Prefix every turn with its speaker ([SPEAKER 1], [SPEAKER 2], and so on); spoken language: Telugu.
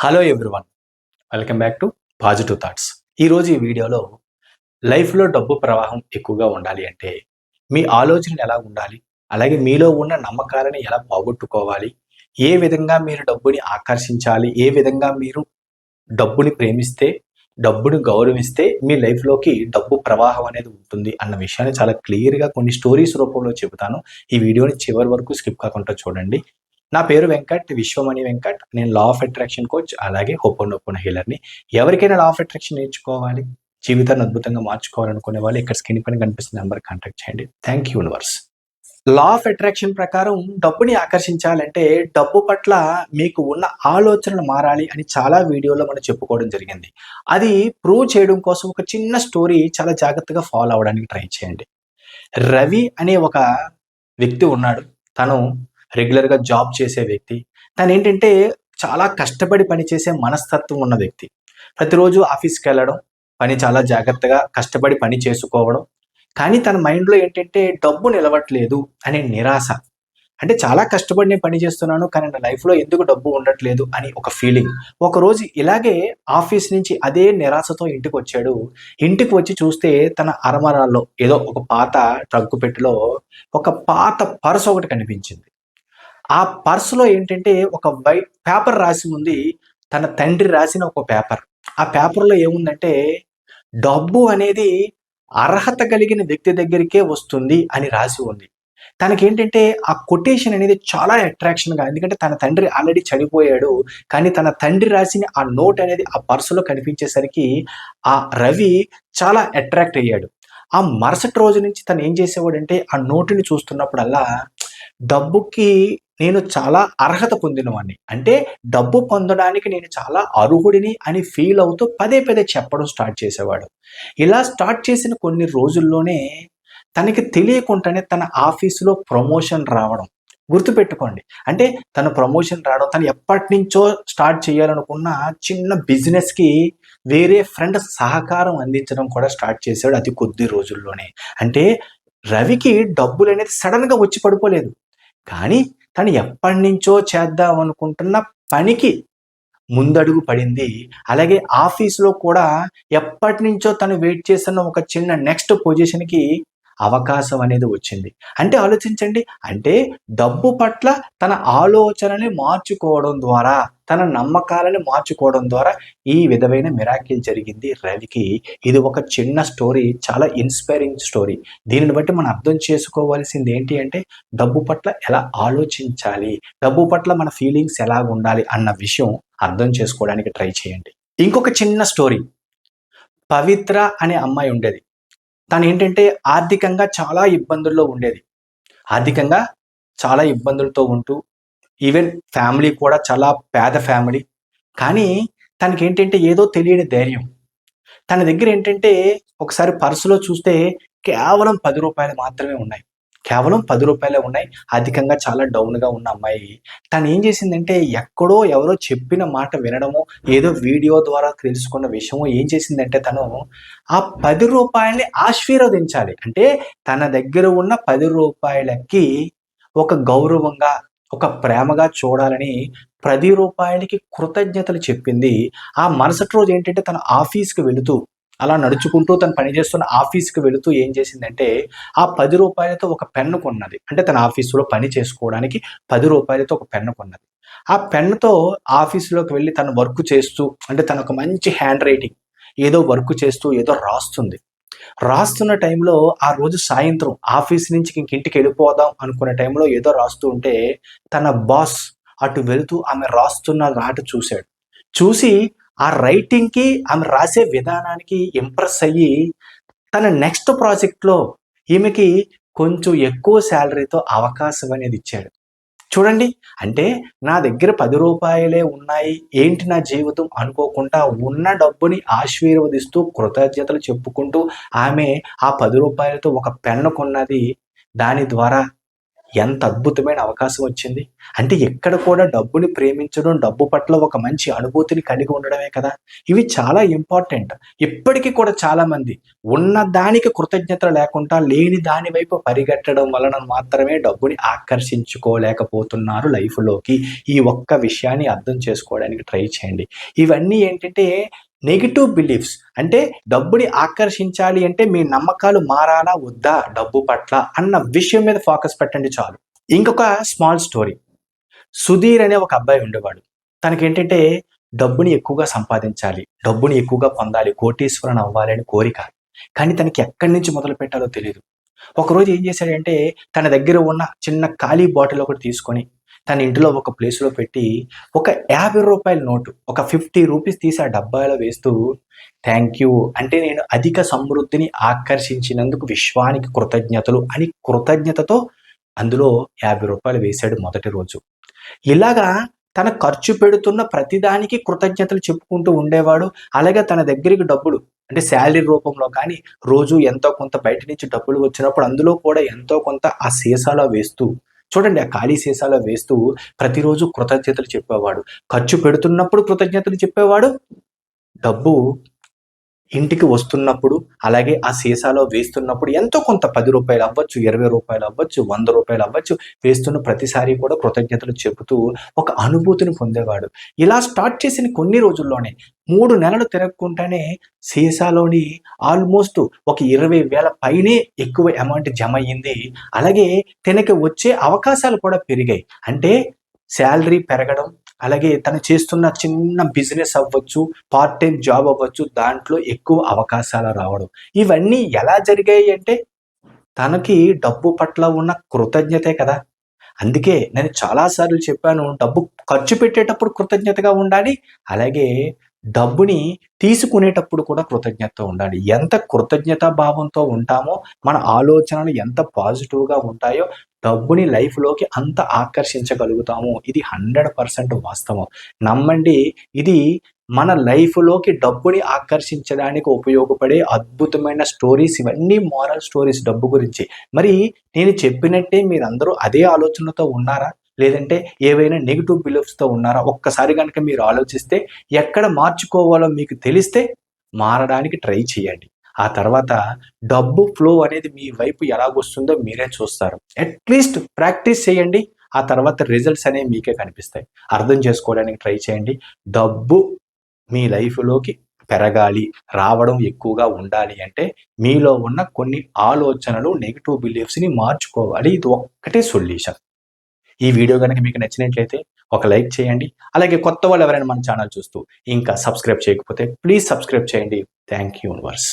[SPEAKER 1] Hello everyone, welcome back to positive thoughts. ఈరోజు ఈ వీడియోలో లైఫ్లో డబ్బు ప్రవాహం ఎక్కువగా ఉండాలి అంటే మీ ఆలోచనలు ఎలా ఉండాలి, అలాగే మీలో ఉన్న నమ్మకాలను ఎలా పోగొట్టుకోవాలి, ఏ విధంగా మీరు డబ్బుని ఆకర్షించాలి, ఏ విధంగా మీరు డబ్బుని ప్రేమిస్తే, డబ్బుని గౌరవిస్తే మీ లైఫ్లోకి డబ్బు ప్రవాహం అనేది ఉంటుంది అన్న విషయాన్ని చాలా క్లియర్గా కొన్ని స్టోరీస్ రూపంలో చెబుతాను. ఈ వీడియోని చివరి వరకు స్కిప్ కాకుండా చూడండి. నా పేరు వెంకట్, విశ్వమణి వెంకట్. నేను లా ఆఫ్ అట్రాక్షన్ కోచ్, అలాగే హోపోనోపోనో హీలర్ని. ఎవరికైనా లా ఆఫ్ అట్రాక్షన్ నేర్చుకోవాలి, జీవితాన్ని అద్భుతంగా మార్చుకోవాలనుకునే వాళ్ళు ఇక్కడ స్క్రీన్ పైన కనిపిస్తున్న నెంబర్ కాంటాక్ట్ చేయండి. Thank you universe. Law of attraction ప్రకారం డబ్బుని ఆకర్షించాలంటే డబ్బు పట్ల మీకు ఉన్న ఆలోచనలు మారాలి అని చాలా వీడియోలో మనం చెప్పుకోవడం జరిగింది. అది ప్రూవ్ చేయడం కోసం ఒక చిన్న స్టోరీ చాలా జాగ్రత్తగా ఫాలో అవ్వడానికి ట్రై చేయండి. రవి అనే ఒక వ్యక్తి ఉన్నాడు. తను రెగ్యులర్గా జాబ్ చేసే వ్యక్తి. తనేంటంటే చాలా కష్టపడి పనిచేసే మనస్తత్వం ఉన్న వ్యక్తి. ప్రతిరోజు ఆఫీస్కి వెళ్ళడం, పని చాలా జాగ్రత్తగా కష్టపడి పని చేసుకోవడం. కానీ తన మైండ్లో ఏంటంటే డబ్బు నిలవట్లేదు అనే నిరాశ. అంటే చాలా కష్టపడి నేను పని చేస్తున్నాను, కానీ నా లైఫ్లో ఎందుకు డబ్బు ఉండట్లేదు అని ఒక ఫీలింగ్. ఒకరోజు ఇలాగే ఆఫీస్ నుంచి అదే నిరాశతో ఇంటికి వచ్చాడు. ఇంటికి వచ్చి చూస్తే తన అరమరాల్లో ఏదో ఒక పాత ట్రంకు పెట్టెలో ఒక పాత పర్స్ ఒకటి కనిపించింది. ఆ పర్స్‌లో ఏంటంటే ఒక వైట్ పేపర్ రాసి ఉంది. తన తండ్రి రాసిన ఒక పేపర్. ఆ పేపర్‌లో ఏముందంటే, డబ్బు అనేది అర్హత కలిగిన వ్యక్తి దగ్గరికే వస్తుంది అని రాసి ఉంది. తనకేంటంటే ఆ కొటేషన్ అనేది చాలా అట్రాక్షన్‌గా, ఎందుకంటే తన తండ్రి ఆల్రెడీ చనిపోయాడు. కానీ తన తండ్రి రాసిన ఆ నోట్ అనేది ఆ పర్స్‌లో కనిపించేసరికి ఆ రవి చాలా అట్రాక్ట్ అయ్యాడు. ఆ మరుసటి రోజు నుంచి తను ఏం చేసేవాడంటే ఆ నోట్‌ని చూస్తున్నప్పుడల్లా డబ్బుకి నేను చాలా అర్హత పొందినవాడిని. అంటే డబ్బు పొందడానికి నేను చాలా అర్హుడిని అని ఫీల్ అవుతూ పదే పదే చెప్పడం స్టార్ట్ చేసేవాడు. ఇలా స్టార్ట్ చేసిన కొన్ని రోజుల్లోనే తనకి తెలియకుండానే తన ఆఫీస్‌లో ప్రమోషన్ రావడం. గుర్తుపెట్టుకోండి. అంటే తన ప్రమోషన్ రావడం, తను ఎప్పటినుంచో స్టార్ట్ చేయాలనుకున్న చిన్న బిజినెస్‌కి వేరే ఫ్రెండ్ సహకారం అందించడం కూడా స్టార్ట్ చేశాడు అతి కొద్ది రోజుల్లోనే. అంటే రవికి డబ్బులనేది సడెన్‌గా వచ్చి పడిపోలేదు. కానీ తను ఎప్పటినుంచో చేద్దాం అనుకుంటున్న పనికి ముందడుగు పడింది. అలాగే ఆఫీస్‌లో కూడా ఎప్పటినుంచో తను వెయిట్ చేస్తున్న ఒక చిన్న నెక్స్ట్ పొజిషన్‌కి అవకాశం అనేది వచ్చింది. అంటే ఆలోచించండి. అంటే డబ్బు పట్ల తన ఆలోచనని మార్చుకోవడం ద్వారా, తన నమ్మకాలని మార్చుకోవడం ద్వారా ఈ విధమైన మిరాకిల్ జరిగింది రవికి. ఇది ఒక చిన్న స్టోరీ. చాలా ఇన్‌స్పైరింగ్ స్టోరీ. దీనిని బట్టి మనం అర్థం చేసుకోవాల్సింది ఏంటి అంటే, డబ్బు పట్ల ఎలా ఆలోచించాలి, డబ్బు పట్ల మన ఫీలింగ్స్ ఎలాగుండాలి అన్న విషయం అర్థం చేసుకోవడానికి ట్రై చేయండి. ఇంకొక చిన్న స్టోరీ. పవిత్ర అనే అమ్మాయి ఉండేది. తనేంటంటే ఆర్థికంగా చాలా ఇబ్బందుల్లో ఉండేది. ఆర్థికంగా చాలా ఇబ్బందులతో ఉంటూ, ఈవెన్ ఫ్యామిలీ కూడా చాలా పేద ఫ్యామిలీ. కానీ తనకేంటంటే ఏదో తెలియని ధైర్యం. తన దగ్గరేంటంటే ఒకసారి పర్సులో చూస్తే కేవలం రూ. 10 మాత్రమే ఉన్నాయి. కేవలం రూ. 10 ఉన్నాయి. ఆర్థికంగా చాలా డౌన్‌గా ఉన్న అమ్మాయి. తనేం చేసిందంటే ఎక్కడో ఎవరో చెప్పిన మాట వినడమో, ఏదో వీడియో ద్వారా తెలుసుకున్న విషయమో ఏం చేసిందంటే తను ఆ రూ. 10ని ఆశీర్వదించాలి. అంటే తన దగ్గర ఉన్న రూ. 10కి ఒక గౌరవంగా, ఒక ప్రేమగా చూడాలని రూ. 10కి కృతజ్ఞతలు చెప్పింది. ఆ మరుసటి రోజు ఏంటంటే తను ఆఫీస్‌కి వెళుతూ, అలా నడుచుకుంటూ తను పనిచేస్తున్న ఆఫీస్‌కి వెళుతూ ఏం చేసిందంటే, ఆ రూ. 10తో ఒక పెన్ను కొన్నది. అంటే తన ఆఫీస్‌లో పని చేసుకోవడానికి రూ. 10తో ఒక పెన్ను కొన్నది. ఆ పెన్నుతో ఆఫీస్‌లోకి వెళ్లి తను వర్క్ చేస్తూ, అంటే తనొక మంచి హ్యాండ్ రైటింగ్, ఏదో వర్క్ చేస్తూ ఏదో రాస్తుంది. రాస్తున్న టైంలో ఆ రోజు సాయంత్రం ఆఫీస్ నుంచి ఇంటికెళ్ళిపోదాం అనుకునే టైంలో ఏదో రాస్తూ ఉంటే, తన బాస్ అటు వెళ్తూ ఆమె రాస్తున్న రాట చూసాడు. చూసి ఆ రైటింగ్‌కి, ఆమె రాసే విధానానికి ఇంప్రెస్ అయ్యి, తన నెక్స్ట్ ప్రాజెక్ట్‌లో ఈమెకి కొంచెం ఎక్కువ సాలరీతో అవకాశం అనేది ఇచ్చాడు. చూడండి. అంటే నా దగ్గర రూ. 10 ఉన్నాయి. ఏంటి నా జీవితం అనుకోకుండా ఉన్న డబ్బుని ఆశీర్వదిస్తూ, కృతజ్ఞతలు చెప్పుకుంటూ ఆమె ఆ రూ. 10తో ఒక పెన్ను కొన్నది. దాని ద్వారా ఎంత అద్భుతమైన అవకాశం వచ్చింది. అంటే ఎక్కడ కూడా డబ్బుని ప్రేమించడం, డబ్బు పట్ల ఒక మంచి అనుభూతిని కలిగి ఉండడమే కదా! ఇవి చాలా ఇంపార్టెంట్. ఇప్పటికి కూడా చాలామంది ఉన్న దానికి కృతజ్ఞత లేకుండా లేని దాని వైపు పరిగెట్టడం వలన మాత్రమే డబ్బుని ఆకర్షించుకోలేకపోతున్నారు లైఫ్‌లోకి. ఈ ఒక్క విషయాన్ని అర్థం చేసుకోవడానికి ట్రై చేయండి. ఇవన్నీ ఏంటంటే నెగెటివ్ బిలీఫ్స్. అంటే డబ్బుని ఆకర్షించాలి అంటే మీ నమ్మకాలు మారాలా వద్దా డబ్బు పట్ల అన్న విషయం మీద ఫోకస్ పెట్టండి చాలు. ఇంకొక స్మాల్ స్టోరీ. సుధీర్ అనే ఒక అబ్బాయి ఉండేవాడు. తనకేంటంటే డబ్బుని ఎక్కువగా సంపాదించాలి, డబ్బుని ఎక్కువగా పొందాలి, కోటీశ్వరుని అవ్వాలి అని కోరిక. కానీ తనకి ఎక్కడి నుంచి మొదలుపెట్టాలో తెలీదు. ఒకరోజు ఏం చేశాడంటే తన దగ్గర ఉన్న చిన్న ఖాళీ బాటిల్ ఒకటి తీసుకొని తన ఇంటిలో ఒక ప్లేస్‌లో పెట్టి ఒక రూ. 50 నోటు, ఒక 50 రూపీస్ తీసి ఆ డబ్బాలో వేస్తూ థాంక్ యూ అంటే నేను అధిక సమృద్ధిని ఆకర్షించినందుకు విశ్వానికి కృతజ్ఞతలు అని కృతజ్ఞతతో అందులో రూ. 50 వేశాడు మొదటి రోజు. ఇలాగా తన ఖర్చు పెడుతున్న ప్రతిదానికి కృతజ్ఞతలు చెప్పుకుంటూ ఉండేవాడు. అలాగే తన దగ్గరికి డబ్బులు అంటే సాలరీ రూపంలో కానీ, రోజు ఎంతో కొంత బయట నుంచి డబ్బులు వచ్చినప్పుడు అందులో కూడా ఎంతో కొంత ఆ సీసాలో వేస్తూ చూడండి ఆ ఖాళీ సీసాలో వేస్తూ ప్రతిరోజు కృతజ్ఞతలు చెప్పేవాడు. ఖర్చు పెడుతున్నప్పుడు కృతజ్ఞతలు చెప్పేవాడు. డబ్బు ఇంటికి వస్తున్నప్పుడు, అలాగే ఆ సీసాలో వేస్తున్నప్పుడు ఎంతో కొంత రూ. 10 అవ్వచ్చు, రూ. 20 అవ్వచ్చు, రూ. 100 అవ్వచ్చు, వేస్తున్న ప్రతిసారి కూడా కృతజ్ఞతలు చెబుతూ ఒక అనుభూతిని పొందేవాడు. ఇలా స్టార్ట్ చేసిన కొన్ని రోజుల్లోనే 3 నెలలు తిరగకుండానే సీసాలోని ఆల్మోస్ట్ ఒక 20,000 పైనే ఎక్కువ అమౌంట్ జమయ్యింది. అలాగే తనకి వచ్చే అవకాశాలు కూడా పెరిగాయి. అంటే సాలరీ పెరగడం, అలాగే తను చేస్తున్న చిన్న బిజినెస్ అవ్వచ్చు, పార్ట్ టైమ్ జాబ్ అవ్వచ్చు, దాంట్లో ఎక్కువ అవకాశాలు రావడం. ఇవన్నీ ఎలా జరిగాయి అంటే, తనకి డబ్బు పట్ల ఉన్న కృతజ్ఞతే కదా! అందుకే నేను చాలా సార్లు చెప్పాను, డబ్బు ఖర్చు పెట్టేటప్పుడు కృతజ్ఞతగా ఉండాలి. అలాగే డబ్బుని తీసుకునేటప్పుడు కూడా కృతజ్ఞతతో ఉండాలి. ఎంత కృతజ్ఞతా భావంతో ఉంటామో, మన ఆలోచనలు ఎంత పాజిటివ్‌గా ఉంటాయో, డబ్బుని లైఫ్‌లోకి అంత ఆకర్షించగలుగుతాము. ఇది 100% వాస్తవం. నమ్మండి, ఇది మన లైఫ్‌లోకి డబ్బుని ఆకర్షించడానికి ఉపయోగపడే అద్భుతమైన స్టోరీస్ ఇవన్నీ మోరల్ స్టోరీస్ డబ్బు గురించి. మరి నేను చెప్పినట్టే మీరందరూ అదే ఆలోచనతో ఉన్నారా? లేదంటే ఏవైనా నెగెటివ్ బిలీఫ్స్‌తో ఉన్నారా? ఒక్కసారి గనక మీరు ఆలోచిస్తే ఎక్కడ మార్చుకోవాలో మీకు తెలిస్తే మారడానికి ట్రై చేయండి. ఆ తర్వాత డబ్బు ఫ్లో అనేది మీ వైపు ఎలాగొస్తుందో మీరే చూస్తారు. అట్‌లీస్ట్ ప్రాక్టీస్ చేయండి. ఆ తర్వాత రిజల్ట్స్ అనేవి మీకే కనిపిస్తాయి. అర్థం చేసుకోవడానికి ట్రై చేయండి. డబ్బు మీ లైఫ్‌లోకి పెరగాలి, రావడం ఎక్కువగా ఉండాలి అంటే మీలో ఉన్న కొన్ని ఆలోచనలు, నెగెటివ్ బిలీఫ్స్‌ని మార్చుకోవాలి. ఇది ఒక్కటే సొల్యూషన్. ఈ వీడియో గనక మీకు నచ్చినట్లయితే ఒక లైక్ చేయండి. అలాగే కొత్త వాళ్ళు ఎవరైనా మన ఛానల్ చూస్తూ ఇంకా సబ్స్క్రైబ్ చేయకపోతే ప్లీజ్ సబ్స్క్రైబ్ చేయండి. Thank you universe.